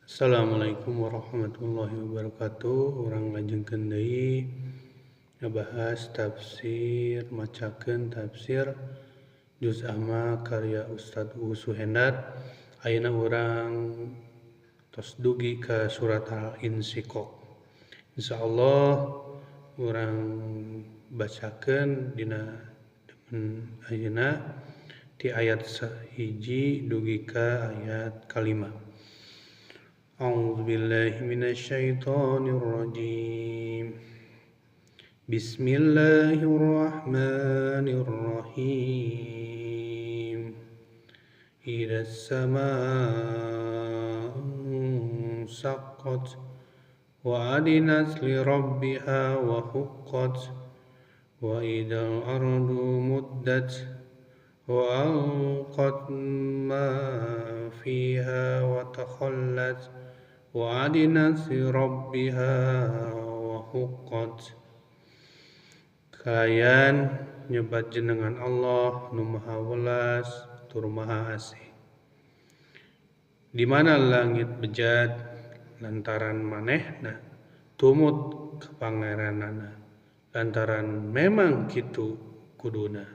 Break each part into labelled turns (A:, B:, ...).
A: Assalamualaikum warahmatullahi wabarakatuh. Urang lajengkeun deui ngabahas tafsir macakeun tafsir Juz Amma karya Ustaz Uus Suhendar. Ayeuna urang tos dugi ka surat Al-Insyiqaq. Insyaallah urang bacakeun dina ayeuna ti ayat 1 dugi ka ayat 5. أعوذ بالله من الشيطان الرجيم بسم الله الرحمن الرحيم إذا السماء انشقت وأذنت لربها وحقت وإذا الأرض مدت وألقت ما فيها وتخلت وأذنت لربها وحقت. Kalian nyebat jenengan Allah nu Maha Welas tur Maha Asih. Di mana langit bejat lantaran manehna tumut ka pangeranana lantaran memang kitu kuduna.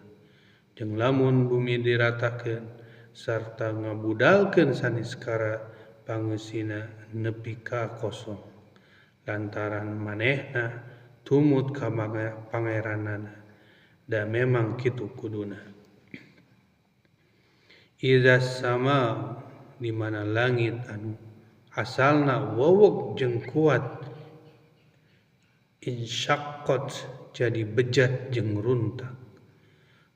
A: Jeung lamun bumi diratakeun sarta ngabudalkeun saniskara pangeusina nepi ka kosong lantaran manehna tumut ka pangeranana da memang kitu kuduna. Idza sama di mana langit anu asalna weweg jeung kuat insyaqqat jadi bejat jeung runtak.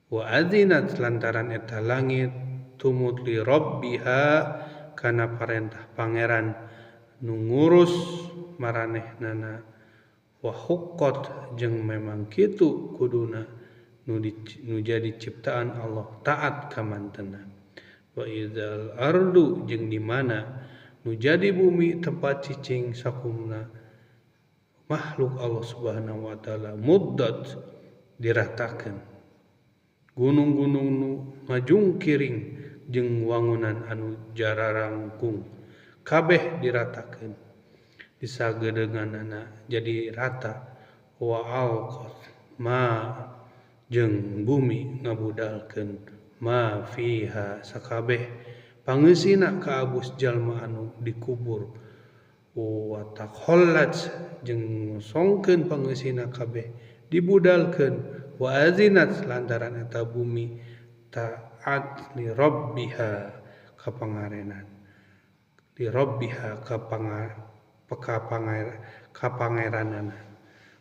A: Wa adzinat lantaran eta langit tumut li rabbiha kana parentah pangeran nu ngurus maranehnana wa huqqat jeung memang kitu kuduna nu jadi ciptaan Allah taat ka mantenna. Wa idzal ardu jeung di mana nu jadi bumi tempat cicing sakumna makhluk Allah Subhanahu wa taala muddat diratakeun. Gunung-gunung nu ngajungkiring jeung wangunan anu jararangkung kabeh diratakeun disageudeunganna jadi rata wa alqat ma jeung bumi ngabudalkeun ma fiha sakabeh pangeusina ka abus jalma anu dikubur wa takhallat jeung ngosongkeun pangeusina kabeh dibudalkeun wa azinat lantaran eta bumi taat li rabbiha ka pangarenan li rabbiha ka pangeranana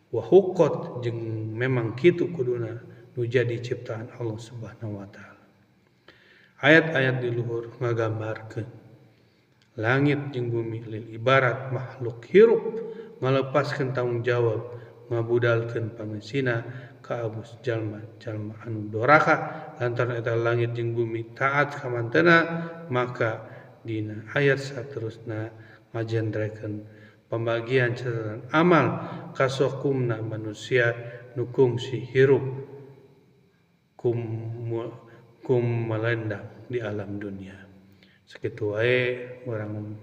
A: wa huqqat jeung memang kitu kuduna nu jadi ciptaan Allah Subhanahu wa taala. Ayat-ayat di luhur ngagambarkeun langit jeung bumi lil ibarat makhluk hirup ngalepaskeun tanggung jawab ngabudalkeun pangeusina ka abus jalma anu doraka lantaran eta langit jeung bumi taat ka mantenna. Maka dina ayat saterusna ngajendrekeun pembagian catatan amal kasokumna manusia nu kungsi hirup kum melendang di alam dunia. Sakitu wae urang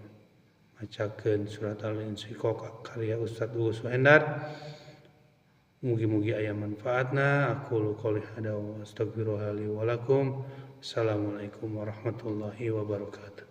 A: macakeun surat Al-Insyiqaq karya Ustaz Uus Suhendar. Mugi-mugi aya manfaatna. Aqulu qouli hada wa astaghfirullaha li wa lakum. Assalamualaikum warahmatullahi wabarakatuh.